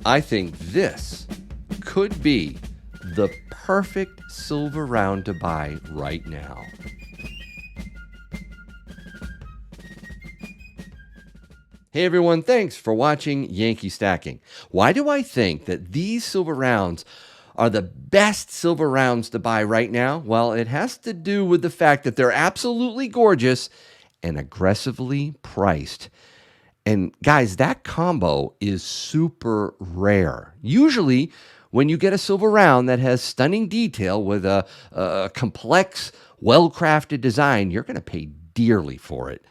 I think this could be the perfect silver round to buy right now. Hey everyone, thanks for watching Yankee Stacking. Why do I think that these silver rounds are the best silver rounds to buy right now? Well, it has to do with the fact that they're absolutely gorgeous and aggressively priced. And guys, that combo is super rare. Usually, when you get a silver round that has stunning detail with a complex, well-crafted design, you're going to pay dearly for it.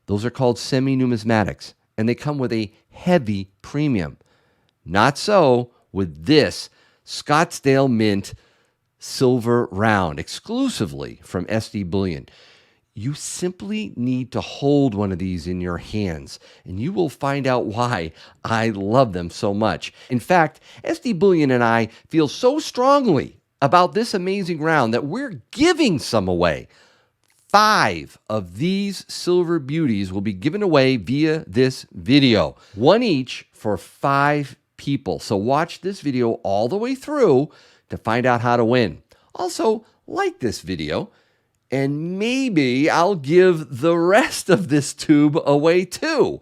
Those are called semi-numismatics, and they come with a heavy premium. Not so with this Scottsdale Mint silver round, exclusively from SD Bullion. You simply need to hold one of these in your hands, and you will find out why I love them so much. In fact, SD Bullion and I feel so strongly about this amazing round that we're giving some away. 5 of these silver beauties will be given away via this video, one each for 5 people. So watch this video all the way through to find out how to win. Also, like this video, and maybe I'll give the rest of this tube away too.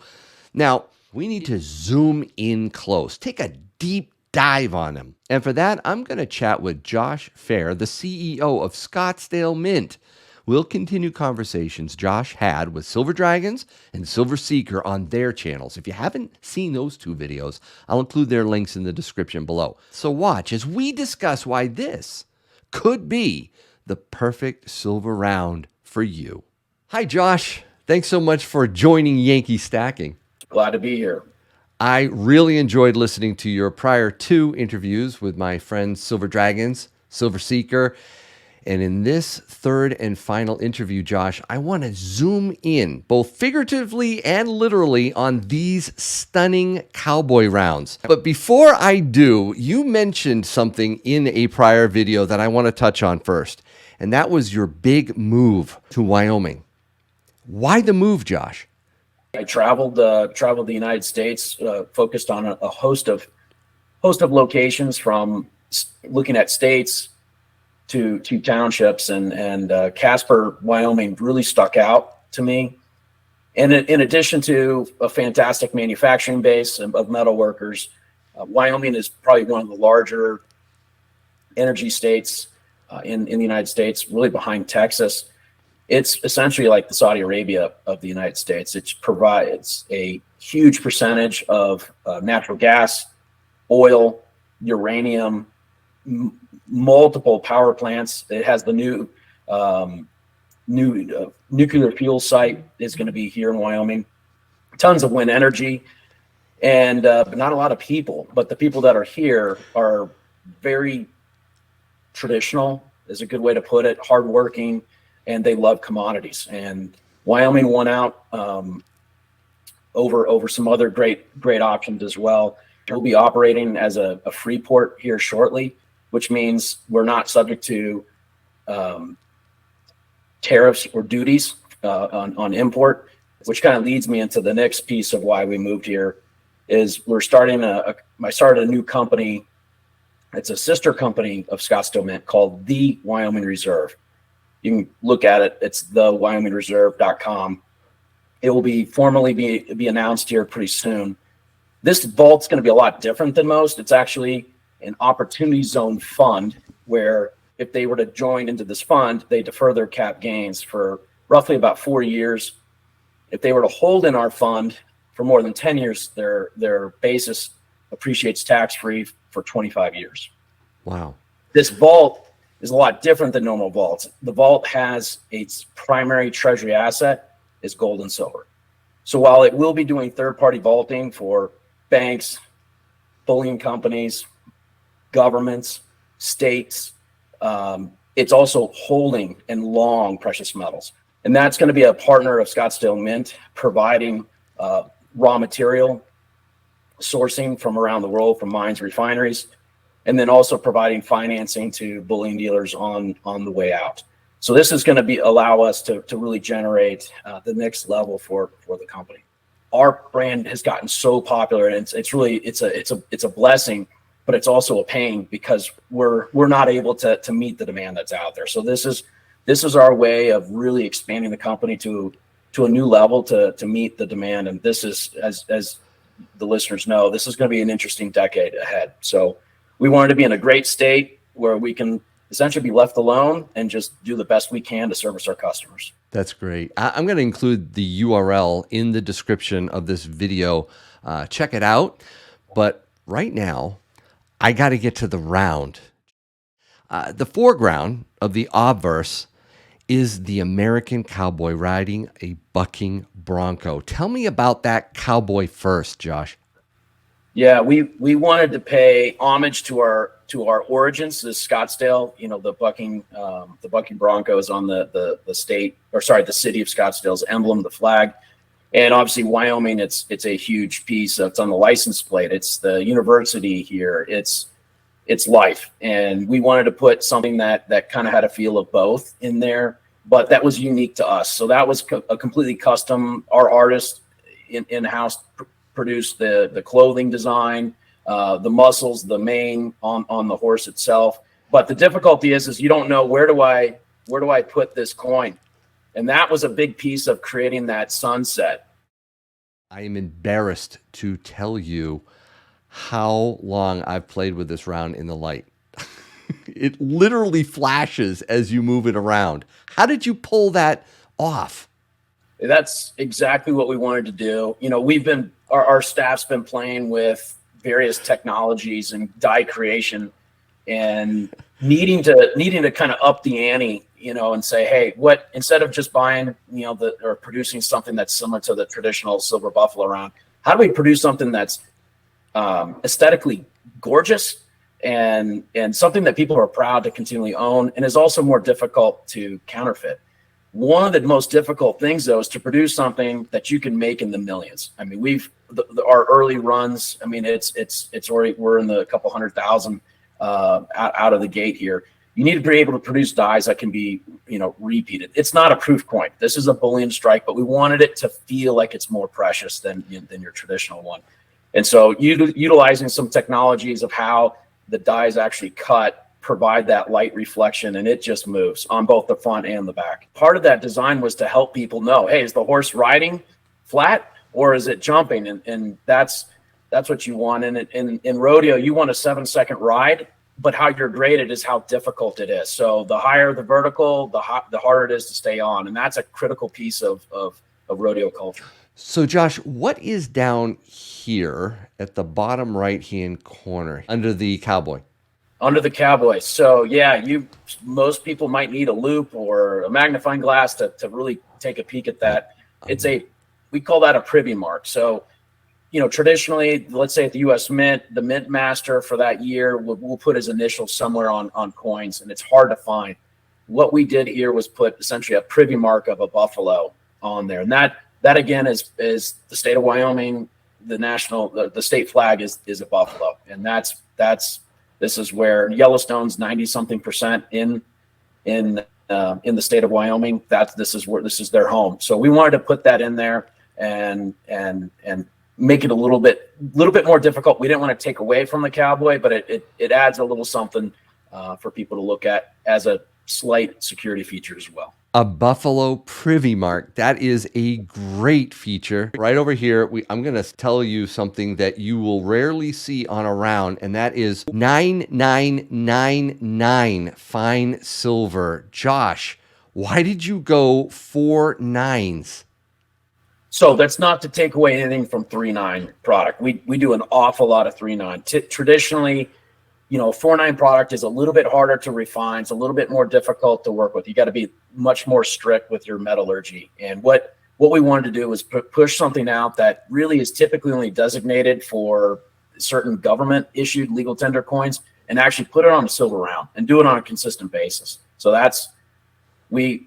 Now, we need to zoom in close, take a deep dive on them. And for that, I'm going to chat with Josh Phair, the CEO of Scottsdale Mint. We'll continue conversations Josh had with Silver Dragons and Silver Seeker on their channels. If you haven't seen those 2 videos, I'll include their links in the description below. So watch as we discuss why this could be the perfect silver round for you. Hi, Josh. Thanks so much for joining Yankee Stacking. Glad to be here. I really enjoyed listening to your prior 2 interviews with my friends Silver Dragons, Silver Seeker. And in this 3rd and final interview, Josh, I want to zoom in, both figuratively and literally, on these stunning cowboy rounds. But before I do, you mentioned something in a prior video that I want to touch on first, and that was your big move to Wyoming. Why the move, Josh? I traveled the United States, focused on a host of locations, from looking at states to townships, and Casper, Wyoming really stuck out to me. And in addition to a fantastic manufacturing base of metal workers, Wyoming is probably one of the larger energy states in the United States, really behind Texas. It's essentially like the Saudi Arabia of the United States. It provides a huge percentage of natural gas, oil, uranium, multiple power plants. It has the new nuclear fuel site is going to be here in Wyoming. Tons of wind energy, and but not a lot of people. But the people that are here are very traditional, is a good way to put it, hardworking, and they love commodities. And Wyoming won out over some other great options as well. We'll be operating as a free port here shortly, which means we're not subject to tariffs or duties on import, which kind of leads me into the next piece of why we moved here. Is I started a new company. It's a sister company of Scottsdale Mint called the Wyoming Reserve. You can look at it. It's thewyomingreserve.com. It will be formally be announced here pretty soon. This vault's going to be a lot different than most. It's actually an opportunity zone fund, where if they were to join into this fund, they defer their cap gains for roughly about 4 years. If they were to hold in our fund for more than 10 years, their basis appreciates tax-free for 25 years. Wow. This vault is a lot different than normal vaults. The vault has its primary treasury asset is gold and silver. So while it will be doing third-party vaulting for banks, bullion companies, governments, states, it's also holding and long precious metals. And that's going to be a partner of Scottsdale Mint, providing raw material sourcing from around the world, from mines, refineries, and then also providing financing to bullion dealers on the way out. So this is going to allow us to really generate the next level for the company. our brand has gotten so popular, and it's really it's a blessing, but it's also a pain because we're not able to meet the demand that's out there. So this is our way of really expanding the company to a new level to meet the demand. And this is, as the listeners know, this is going to be an interesting decade ahead. So we wanted to be in a great state where we can essentially be left alone and just do the best we can to service our customers. That's great. I'm going to include the URL in the description of this video. Check it out. But right now, I got to get to the round. The foreground of the obverse is the American cowboy riding a bucking bronco. Tell me about that cowboy first, Josh. Yeah, we wanted to pay homage to our origins, the Scottsdale. The bucking bronco is on the state, or sorry, the city of Scottsdale's emblem, the flag. And obviously Wyoming, it's a huge piece. It's on the license plate. It's the university here. It's life. And we wanted to put something that kind of had a feel of both in there, but that was unique to us. So that was a completely custom. Our artist in-house produced the clothing design, the muscles, the mane on the horse itself. But the difficulty is you don't know where do I put this coin? And that was a big piece of creating that sunset. I am embarrassed to tell you how long I've played with this round in the light. It literally flashes as you move it around. How did you pull that off? That's exactly what we wanted to do. Our staff's been playing with various technologies and die creation, and needing to kind of up the ante, and say, hey, what, instead of just buying, or producing something that's similar to the traditional silver buffalo round, how do we produce something that's aesthetically gorgeous and something that people are proud to continually own, and is also more difficult to counterfeit? One of the most difficult things, though, is to produce something that you can make in the millions. I mean, our early runs, I mean, it's already, we're in the couple 100,000 out of the gate here. You need to be able to produce dies that can be, repeated. It's not a proof coin. This is a bullion strike, but we wanted it to feel like it's more precious than your traditional one. And so utilizing some technologies of how the dies actually cut provide that light reflection, and it just moves on both the front and the back. Part of that design was to help people know, hey, is the horse riding flat or is it jumping? And that's what you want. And in rodeo, you want a 7-second ride, but how you're graded is how difficult it is. So the higher the vertical, the harder it is to stay on. And that's a critical piece of rodeo culture. So Josh, what is down here at the bottom right-hand corner under the cowboy? Under the cowboy. So yeah, most people might need a loop or a magnifying glass to really take a peek at that. We call that a privy mark. So, traditionally, let's say at the U.S. Mint, the mint master for that year will put his initials somewhere on coins, and it's hard to find. What we did here was put essentially a privy mark of a buffalo on there, and that again is the state of Wyoming. The state flag is a buffalo, and this is where Yellowstone's 90-something% in the state of Wyoming. This is their home. So we wanted to put that in there and make it a little bit more difficult. We didn't want to take away from the cowboy, but it adds a little something for people to look at as a slight security feature as well. A buffalo privy mark. That is a great feature. Right over here, I'm going to tell you something that you will rarely see on a round, and that is 9999 fine silver. Josh, why did you go 4 9s? So that's not to take away anything from 3.9 product. We do an awful lot of 3.9. Traditionally, 4.9 product is a little bit harder to refine. It's a little bit more difficult to work with. You got to be much more strict with your metallurgy. And what we wanted to do was push something out that really is typically only designated for certain government issued legal tender coins, and actually put it on a silver round and do it on a consistent basis. So we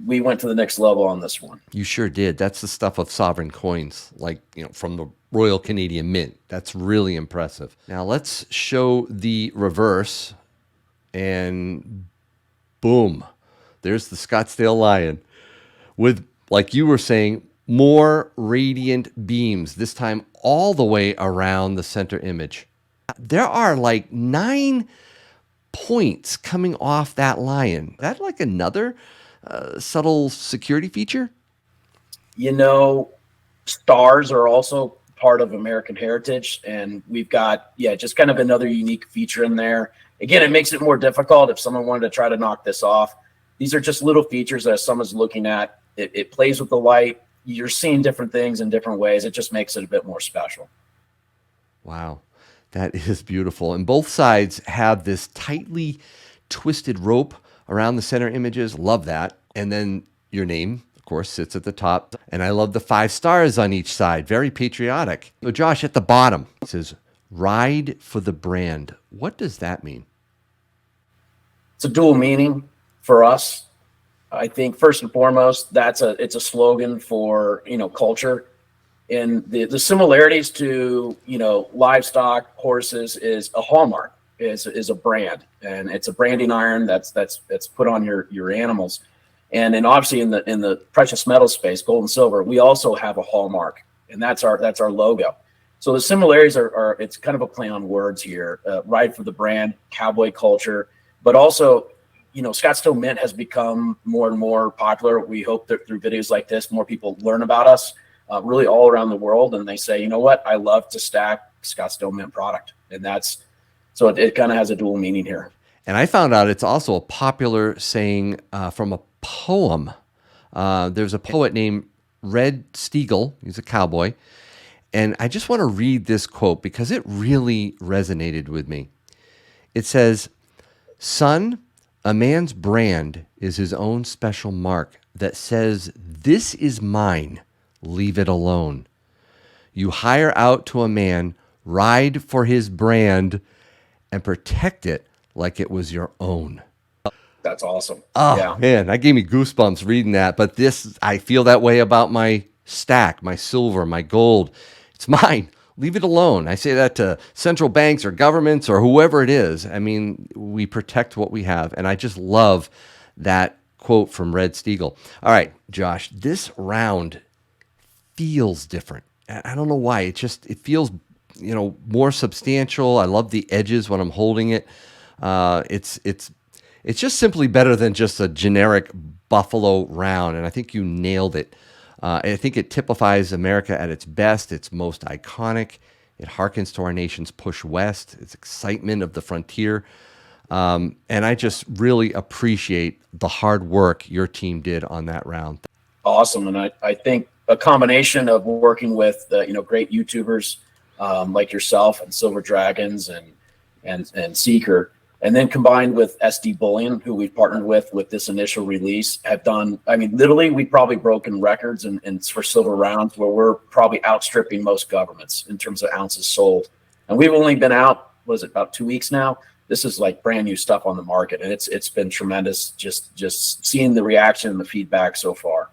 went to the next level on this one. You sure did. That's the stuff of sovereign coins, like, from the Royal Canadian Mint. That's really impressive. Now let's show the reverse, and boom, there's the Scottsdale Lion with, like you were saying, more radiant beams, this time all the way around the center image. There are like 9 points coming off that lion. Is that like another subtle security feature? You know, stars are also part of American heritage, and we've got, just kind of another unique feature in there. Again, it makes it more difficult if someone wanted to try to knock this off. These are just little features that someone's looking at. It plays with the light. You're seeing different things in different ways. It just makes it a bit more special. Wow, that is beautiful. And both sides have this tightly twisted rope around the center images. Love that. And then your name, of course, sits at the top. And I love the 5 stars on each side. Very patriotic. So Josh, at the bottom, it says, "Ride for the brand." What does that mean? It's a dual meaning for us. I think first and foremost, it's a slogan for, culture. And the similarities to, livestock, horses is a hallmark, is a brand, and it's a branding iron that's put on your animals. And then obviously in the precious metal space, gold and silver, we also have a hallmark, and that's our logo. So the similarities are it's kind of a play on words here. Ride for the brand, cowboy culture, but also, Scottsdale Mint has become more and more popular. We hope that through videos like this, more people learn about us, really all around the world, and they say, you know what, I love to stack Scottsdale Mint product, and so it kind of has a dual meaning here. And I found out it's also a popular saying from a poem. There's a poet named Red Steagle. He's a cowboy. And I just want to read this quote because it really resonated with me. It says, "Son, a man's brand is his own special mark that says, 'This is mine, leave it alone.' You hire out to a man, ride for his brand, and protect it like it was your own." That's awesome. Oh, yeah. Man, that gave me goosebumps reading that. But I feel that way about my stack, my silver, my gold. It's mine. Leave it alone. I say that to central banks or governments or whoever it is. I mean, we protect what we have. And I just love that quote from Red Steagle. All right, Josh, this round feels different. I don't know why. It feels, more substantial. I love the edges when I'm holding it. It's just simply better than just a generic buffalo round. And I think you nailed it. I think it typifies America at its best. It's most iconic. It harkens to our nation's push west, its excitement of the frontier. And I just really appreciate the hard work your team did on that round. Awesome. And I think a combination of working with, great YouTubers like yourself and Silver Dragons and Seeker, and then combined with SD Bullion, who we've partnered with this initial release, have done, literally, we've probably broken records and for silver rounds where we're probably outstripping most governments in terms of ounces sold. And we've only been out, about 2 weeks now? This is like brand new stuff on the market, and it's been tremendous just seeing the reaction and the feedback so far.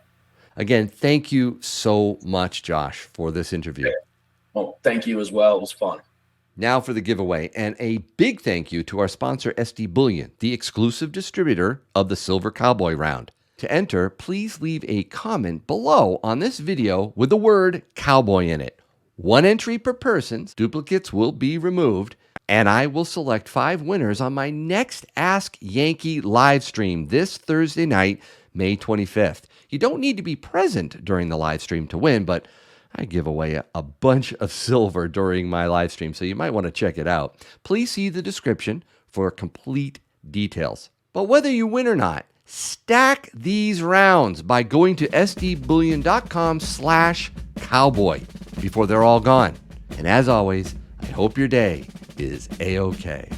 Again, thank you so much, Josh, for this interview. Well, thank you as well. It was fun. Now for the giveaway, and a big thank you to our sponsor, SD Bullion, the exclusive distributor of the Silver Cowboy Round. To enter, please leave a comment below on this video with the word cowboy in it. 1 entry per person, duplicates will be removed, and I will select 5 winners on my next Ask Yankee live stream this Thursday night, May 25th. You don't need to be present during the live stream to win, but I give away a bunch of silver during my live stream, so you might want to check it out. Please see the description for complete details. But whether you win or not, stack these rounds by going to sdbullion.com/cowboy before they're all gone. And as always, I hope your day is A-OK.